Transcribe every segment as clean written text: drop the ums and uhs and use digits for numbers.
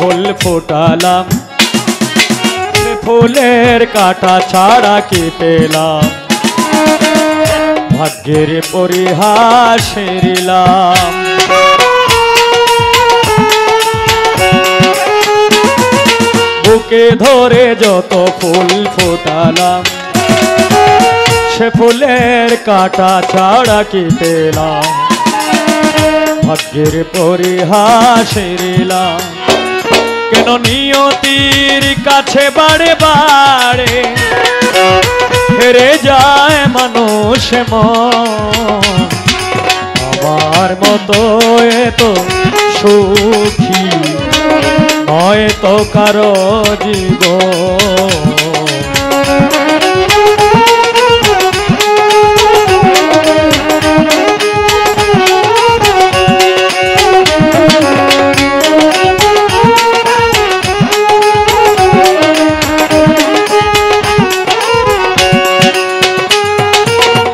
ফুল ফোটালাম, ফুলের কাটা ছাড়া কি পেলাম, ভাগ্যের পরিহাস হেরিলাম। বুকে ধরে যত ফুল ফোটালাম, সে ফুলের কাটা ছাড়া কি পেলাম, ভাগ্যের পরিহাস হেরিলাম। কেন নিয়তির কাছে বারে বারে হেরে যায় মানুষ মন, আমার মতো এত সুখী নয় তো কারো জীবন।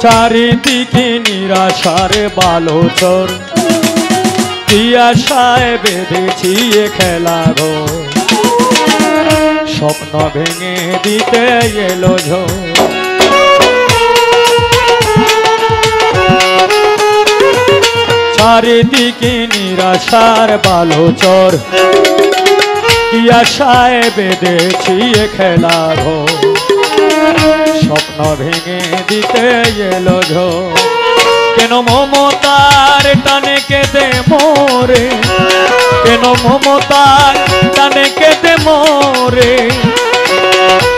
চারিদিকে নিরাশার বালোচর, কি আশায় বেঁধেছি এ খেলা ঘর, স্বপ্ন ভেঙে দিতে এলো ঝড়। চারিদিকে নিরাশার বালোচর, কি আশায় বেঁধেছি এ খেলা ঘর, স্বপ্ন ভেঙে দিতে এলো ঝড়। কেন মমতার টানে কেঁদে মোরে, কেন মমতার টানে কেঁদে মোরে,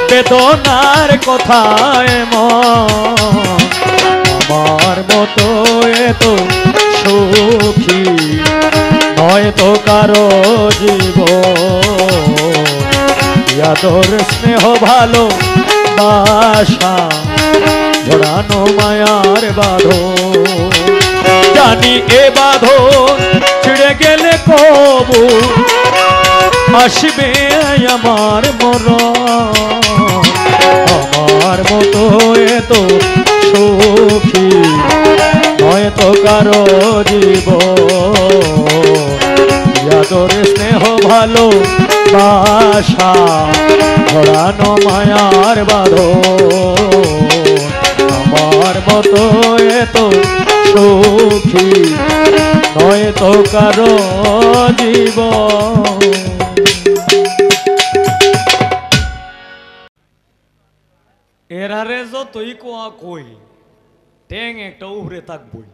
বেদনার কথায় মন, আমার মতো এত সুখী নয় তো কারো জীবন। আদর স্নেহ ভালো বাসা জড়ানো মায়ার বাঁধন, জানি এ বাঁধন ছিঁড়ে গেলে কবু আসবে আমার মরণ। আমার মতো এত সুখী নয় তো কারো জীবন। আদর স্নেহ ভালো বাসা জড়ানো মায়ার বাঁধন, আমার মতো এত সুখী নয় তো কারো জীবন। এরারে যতই কোয়া কই ট্যাং একটা উহরে থাকবই।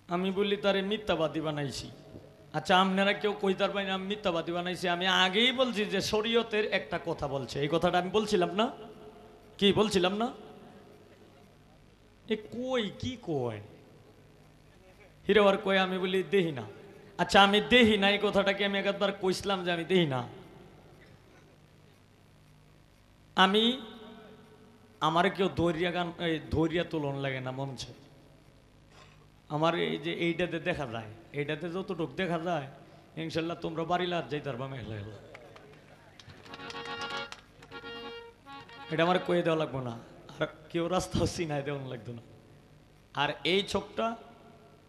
আমি বলি তারে মিথ্যাবাদী বানাইছি। আচ্ছা আপনারা কেউ কইতার পাই না আমি মিথ্যাবাদী বানাইছি? আমি আগেই বলছি যে শরীয়তের একটা কথা বলছে, এই কথাটা আমি বলছিলাম না? কি বলছিলাম না? এ কই কি কয় হিরো আর কই, আমি বলি দেহি না। আচ্ছা আমি দেহি না এই কথাটাকে আমি একবার কইছিলাম যে আমি দেহি না। আমি আমার কেউ ধৈর্য গান ধৈর্য তুলন লাগে না মঞ্চে। আমার এই যে এইটাতে দেখা যায়, এইটাতে যতটুক দেখা যায় ইনশাল্লাহ তোমরা বাড়ি লাগ যাই তার বা মেঘলা এলো, এটা আমার কয়ে দেওয়া লাগবো না, আর কেউ রাস্তা চিনাই দেওয়া লাগতো না। আর এই চোখটা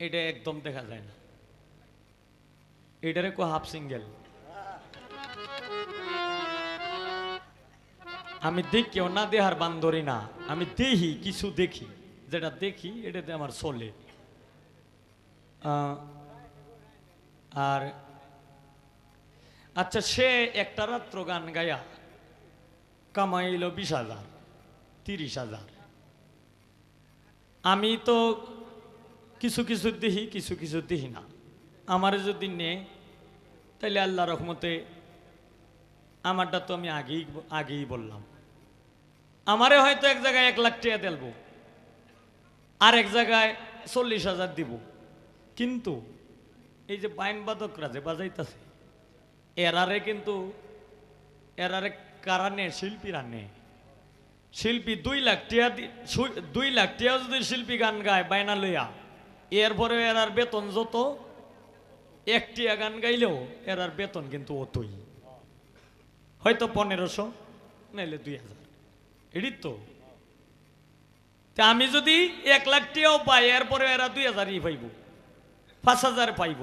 এটা একদম দেখা যায় না, এটারে কো হাফ সিঙ্গেল। আমি দেখিও না দেহার বান্দরি না, আমি দেখি কিছু দেখি, যেটা দেখি এটাতে আমার চলে। আর আচ্ছা সে একটা রাত্র গান গায়া কামাইল 20,000 30,000। আমি তো কিছু কিছু দেখি কিছু কিছু দেখি না। আমার যদি নে তাহলে আল্লাহ রহমতে আমারটা তো আমি আগেই বললাম, আমারে হয়তো এক জায়গায় 1 লাখ টাকা দেব, আর এক জায়গায় 40,000 দিব। কিন্তু এই যে বাইন বাদকরা যে বাজাইতেছে এরারে কিন্তু এরারে কারণে শিল্পীরা নে, শিল্পী 2 লাখ টাকা 2 লাখ টাকা যদি শিল্পী গান গায় বাইনা লইয়া, এরপরে এরার বেতন যত 1 টাকা গান গাইলেও এরার বেতন কিন্তু অতই, হয়তো 1500 নাইলে 2000। এটি তো আমি যদি 1 লাখ টাকাও পাই এরপরে এরা 2000ই পাইব, 5,000 পাইব,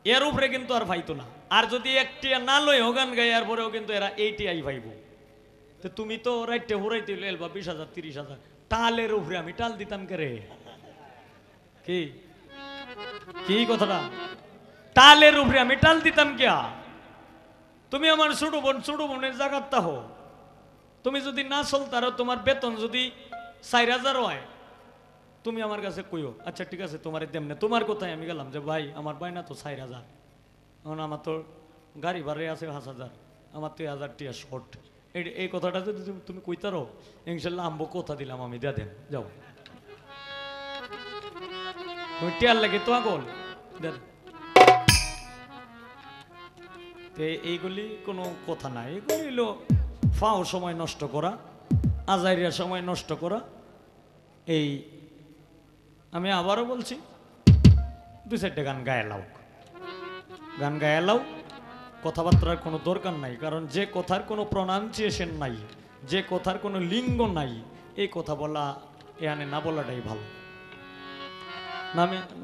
এর উপরে কিন্তু আর পাইতো না। আর যদি একটি না লই গান গাই আর পরেও কিন্তু এরা 80 পাইব। তো তুমি তো রাইটে হুরাইতে এলবা 20,000 30,000, টালের উপরে আমি টাল দিতাম কে রে? কি কি কথাটা? টালের উপরে আমি টাল দিতাম কে? তুমি আমার ছোট বোনের জাগাতটা হো, তুমি যদি না চলতারো, তোমার বেতন যদি 4,000 হয়, তুমি আমার কাছে কইও, আচ্ছা ঠিক আছে তোমার দেমনে, তোমার কোথায় আমি গেলাম যে ভাই আমার বাইনা তো 4,000, এখন আমার তো গাড়ি ভাড়াই আছে 5,000, আমার তো 1,000 টিয়া শর্ট। এই কথাটা যদি তুমি কইতারো, ইনশাল্লাহ আম্বো কথা দিলাম আমি, দিয়ে দেন যাও, তুমি টিয়ার লাগে তো আগল দেন। এইগুলি কোনো কথা না, এগুলি হলো ফাও সময় নষ্ট করা, আজাইরিয়া সময় নষ্ট করা। এই আমি আবারও বলছি, 2-4টা গান গায়ে লাও, গান গায়ে লাও, কথাবার্তার কোনো দরকার নাই। কারণ যে কথার কোনো প্রনাউন্সিয়েশন নাই, যে কথার কোনো লিঙ্গ নাই, এই কথা বলা এখানে না বলাটাই ভালো।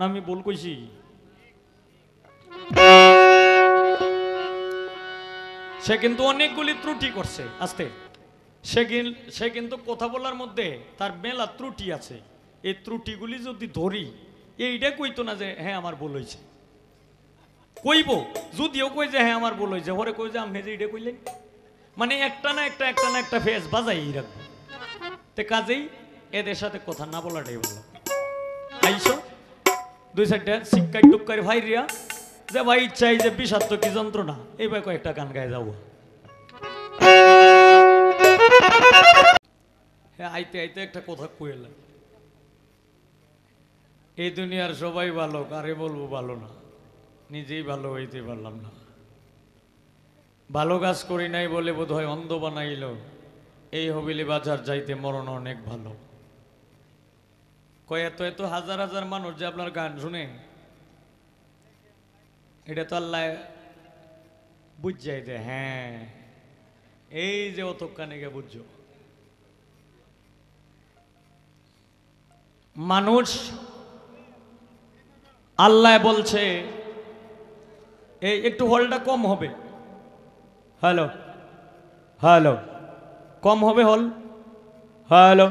আমি বল কইছি? সে কিন্তু অনেকগুলি ত্রুটি করছে আস্তে, সে কিন্তু কথা বলার মধ্যে তার মেলা ত্রুটি আছে। এই ত্রুটিগুলি যদি ধরি, এইটা কইতো না যে হ্যাঁ আমার ভুল হয়েছে, কইব যদিও কই যে হ্যাঁ আমার ভুল হয়েছে, হরে কই যে আপনি যে এটা কইলেন, মানে একটা না একটা ফেস বাজাই রাখবো। তে কাজেই এদের সাথে কথা না বলাটাই ভালো। আইসো 2-4টা শিক্ষায় টুক্কার ভাই রিয়া যে ভাই চাই যে বিষাক্ত কি যন্ত্রণা, এইবার কয়েকটা গান গায়ে যাবো। হ্যাঁ আইতে আইতে একটা কথা কইলাম, এই দুনিয়ার সবাই ভালো, কারে বলবো ভালো না, নিজেই ভালো হইতে পারলাম না। ভালো কাজ করি নাই বলে বোধ হয় অন্ধ বানাইল, এই হবিলি বাজার যাইতে মরণ অনেক ভালো। কয় এত এত হাজার হাজার মানুষ যে আপনার গান শুনে, এটা তো আল্লাহ বুঝাই দে, হ্যাঁ এই যে অতকানে গে বুঝছো। মানুষ আল্লাহ বলছে এই একটু হলটা কম হবে, হ্যালো হ্যালো কম হবে হল, হ্যালো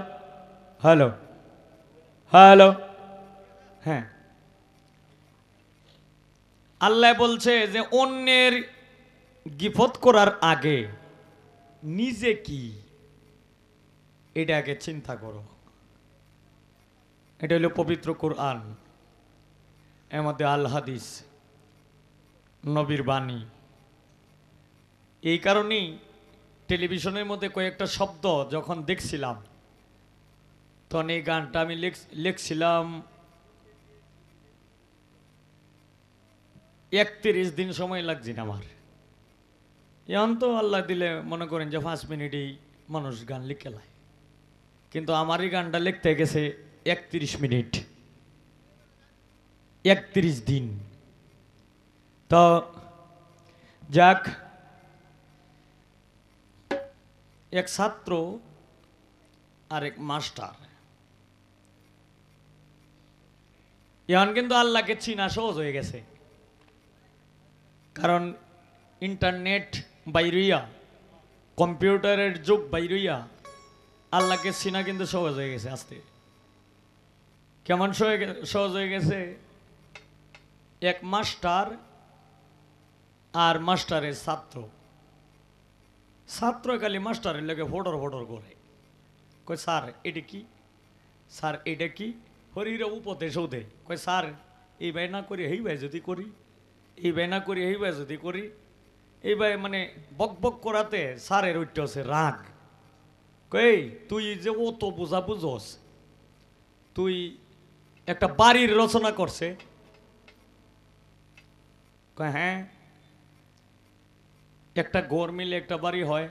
হ্যালো হ্যালো, হ্যাঁ আল্লাহ বলছে যে অন্যের গিফত করার আগে নিজে কি এটা আগে চিন্তা করো। এটা হলো পবিত্র কোরআন, এর মধ্যে আল হাদিস, নবীর বাণী। এই কারণেই টেলিভিশনের মধ্যে কয়েকটা শব্দ যখন দেখছিলাম, তখন এই গানটা আমি লিখছিলাম 31 দিন সময় লাগছে না আমার। এখন তো আল্লাহ দিলে মনে করেন যে 5 মিনিটেই মানুষ গান লিখে লায়, কিন্তু আমার এই গানটা লিখতে গেছে 31 মিনিট, 31 দিন। তো যাক, এক ছাত্র আর এক মাস্টার, এখন কিন্তু আল্লাহকে চিনা সহজ হয়ে গেছে, কারণ ইন্টারনেট বাইরিয়া, কম্পিউটারের যুগ বাইরিয়া, আল্লাহকে চিনা কিন্তু সহজ হয়ে গেছে। আস্তে কেমন সহজ হয়ে গেছে, এক মাস্টার আর মাস্টারের ছাত্র, ছাত্র খালি মাস্টারের লোকে ফোটর ফোটর করে, কই স্যার এটা কি, স্যার এটা কি, হরিরা উপদেশও দেয়, কই স্যার এই ভাই না করি এই ভাই যদি করি, এই ভাই না করি এই ভাই যদি করি, এই ভাই মানে বক বক করাতে স্যারের উঠতে আছে রাগ। কই তুই যে অত বোঝা বুঝোস, তুই একটা বাড়ির রচনা করছে, কয় হ্যাঁ একটা ঘর মিলে একটা বাড়ি হয়,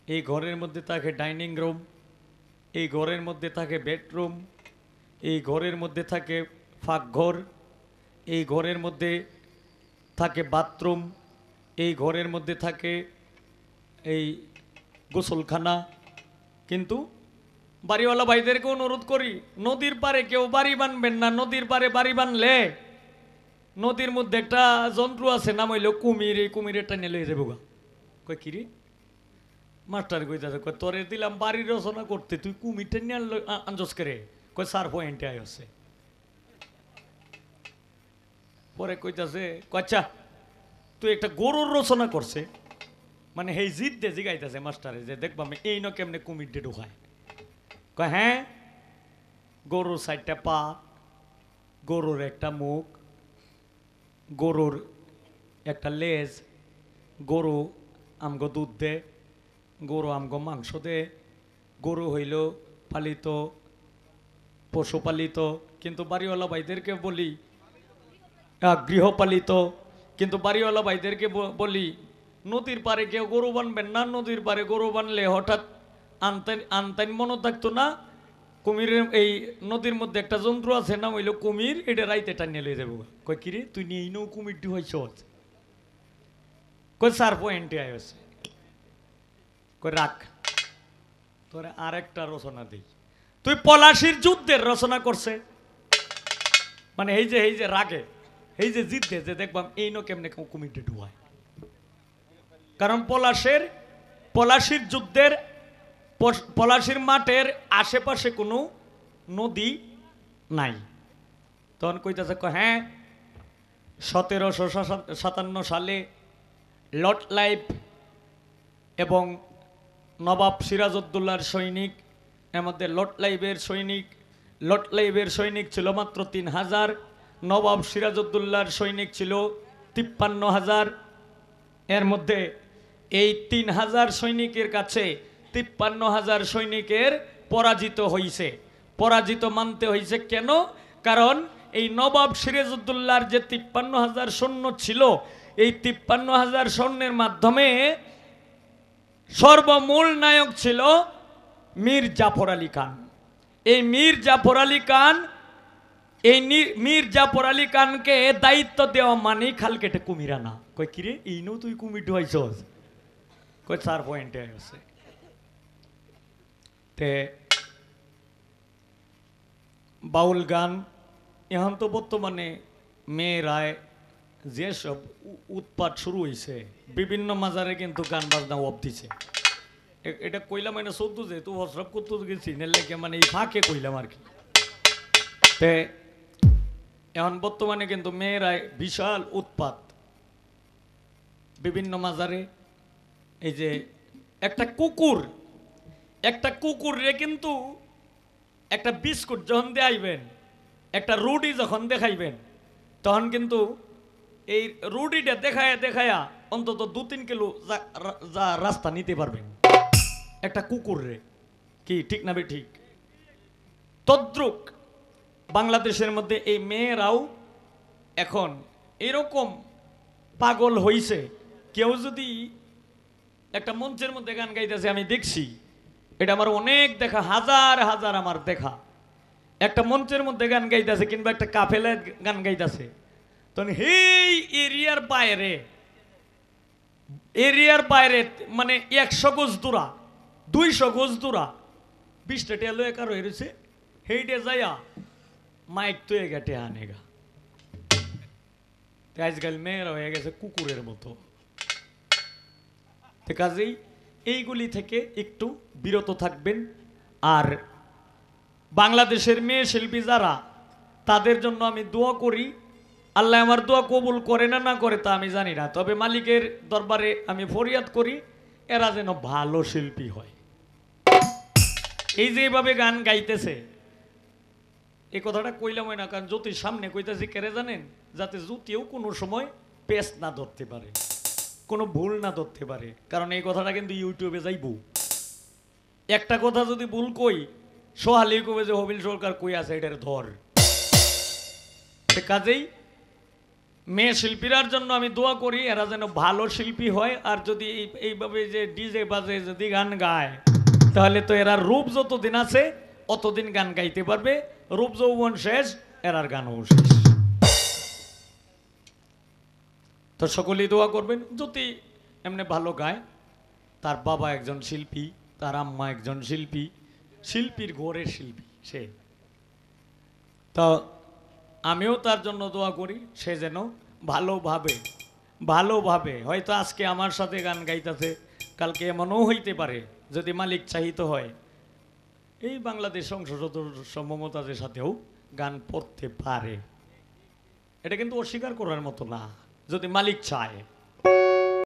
এই ঘরের মধ্যে থাকে ডাইনিং রুম, এই ঘরের মধ্যে থাকে বেডরুম, এই ঘরের মধ্যে থাকে ফাঁকঘর, এই ঘরের মধ্যে থাকে বাথরুম, এই ঘরের মধ্যে থাকে এই গোসলখানা। কিন্তু বাড়িওয়ালা ভাইদেরকে অনুরোধ করি, নদীর পারে কেউ বাড়ি বানবেন না, নদীর পারে বাড়ি বানলে নদীর মধ্যে একটা যন্ত্র আছে, নাম হইলো কুমির, এই কুমিরের টাইনে লয়ে যাবো গা। কয় কিরে মাস্টার কইতাছে, কয় তোরে দিলাম বাড়ি রচনা করতে, তুই কুমিরটা নিয়ে আনজস করে। কয় 4 পয়েন্টে আছে। পরে কইতাছে, কচ্ছা তুই একটা গরুর রচনা করছে, মানে এই জিদ দে জিগাইতেছে মাস্টারে যে দেখবা আমি এই ন কেমনে কুমির ডে ঢুকায়। কয় হ্যাঁ, গরুর 4টা পা, গরুর একটা মুখ, গরুর একটা লেজ, গরু আমগো দুধ দে, গরু আমগো মাংস দে, গরু হইল পালিত পশুপালিত, কিন্তু বাড়িওয়ালা ভাইদেরকে বলি গৃহপালিত, কিন্তু বাড়িওয়ালা ভাইদেরকে বলি নদীর পাড়ে কেউ গরু বানবেন না, নদীর পাড়ে গরু বানলে হঠাৎ আনতেন মনে থাকতো না। কুমিরের এই নদীর মধ্যে একটা যন্ত্র আছে, নাম হইল কুমির, এটা রাইতে টানিয়ে লিয়ে যাবো। কয় কিরে তুই নিয়ে নৌ কুমিরটি হয়েছ? কয় 4 পয়েন্টে আছে। কয় রাখ, তোরে আরেকটা রচনা দিই। তুই পলাশির যুদ্ধের রচনা করছে, মানে এই যে রাগে এই যে জিদ্দে যে দেখবাম এই ন কেমনে কুমিরটি ঢুকায়। কারণ পলাশির যুদ্ধের পলাশির মাঠের আশেপাশে কোনো নদী নাই। তখন কইতাছে, হ্যাঁ 1757 সালে লর্ড লাইভ এবং নবাব সিরাজউদ্দৌলার সৈনিক, এর মধ্যে লর্ড লাইভের সৈনিক ছিল মাত্র 3000, নবাব সিরাজউদ্দৌলার সৈনিক ছিল 53,000। এর মধ্যে এই 3000 সৈনিকের কাছে 53,000 সৈনিকের পরাজিত হয়েছে। পরাজিত মানতে হয়েছে কেন? কারণ এই নবাব সিরাজউদ্দৌলার যে 53,000 সৈন্য ছিল, এই 53,000 সৈন্যের মাধ্যমে সর্বমূল নায়ক ছিল মীর জাফর আলী খান। এই মীর জাফর আলী খানকে দায়িত্ব দেওয়া মানে খাল কেটে কুমির আনা। কই কিরে এই নো তুই কুমির ঢুকাইছ? কই 4 পয়েন্টে আছে। তে বাউল গান এখন তো বর্তমানে মেয়েরায় যেসব উৎপাত শুরু হয়েছে, বিভিন্ন মাজারে কিন্তু গান বাজনা অফ দিছে। এটা কইলাম মানে সদ্য যেহেতু হসরফ করতে গেছি নেলেকে, মানে এই ফাঁকে কইলাম আর কি। তে এখন বর্তমানে কিন্তু মেয়েরায় বিশাল উৎপাত বিভিন্ন মাজারে। এই যে একটা কুকুর রে কিন্তু একটা বিস্কুট যখন দেখাইবেন, একটা রুটি যখন দেখাইবেন, তখন কিন্তু এই রুটিটা দেখায়া অন্তত 2-3 কিলো যা রাস্তা নিতে পারবেন একটা কুকুর রে। কি ঠিক না বে ঠিক? তদ্রুক বাংলাদেশের মধ্যে এই মেয়েরাও এখন এরকম পাগল হইছে। কেউ যদি একটা মঞ্চের মধ্যে গান গাইতেছে, আমি দেখছি, এটা আমার অনেক দেখা, হাজার হাজার আমার দেখা, একটা মঞ্চের মধ্যে গান গাইতেছে কিংবা একটা কাফেলায় গান গাইতেছে, তখন এই এরিয়ার বাইরে মানে 100 গজ দূরা, 200 গজ দূরা 20টা টেলো একা রয়েছে, সেইটে যাইয়া মাইক তো এগাটে আনেগা। আজকাল মেয়েরা হয়ে গেছে কুকুরের মতো। কাজেই এইগুলি থেকে একটু বিরত থাকবেন। আর বাংলাদেশের মেয়ে শিল্পী যারা, তাদের জন্য আমি দোয়া করি। আল্লাহ আমার দোয়া কবুল করে না করে তা আমি জানি না, তবে মালিকের দরবারে আমি ফরিয়াদ করি এরা যেন ভালো শিল্পী হয়। এই যে এইভাবে গান গাইতেছে, এই কথাটা কইলাম না, কারণ জ্যোতির সামনে কইতেছি কেড়ে জানেন, যাতে জ্যোতিও কোনো সময় পেস না ধরতে পারে, কোনো ভুল না ধরতে পারে। কারণ এই কথাটা কিন্তু ইউটিউবে যাইব, একটা কথা যদি ভুল কই সোহালি কবে যে হবিল সরকার কই আছে এটার ধর। কাজেই মেয়ে শিল্পীরার জন্য আমি দোয়া করি এরা যেন ভালো শিল্পী হয়। আর যদি এইভাবে যে ডিজে বাজে যদি গান গায়, তাহলে তো এরা রূপ যতদিন আছে অতদিন গান গাইতে পারবে, রূপ যৌবন শেষ এরার গানও শেষ। তো সকলেই দোয়া করবেন, যদি এমনি ভালো গায়, তার বাবা একজন শিল্পী, তার আম্মা একজন শিল্পী, শিল্পীর ঘরের শিল্পী সে। তো আমিও তার জন্য দোয়া করি, সে যেন ভালোভাবে ভালোভাবে, হয়তো আজকে আমার সাথে গান গাইতেছে, কালকে এমনও হইতে পারে যদি মালিক চাহিত হয় এই বাংলাদেশ সংসদ সদস্য মমতাজের সাথেও গান পড়তে পারে। এটা কিন্তু অস্বীকার করার মতো না, যদি মালিক চায়।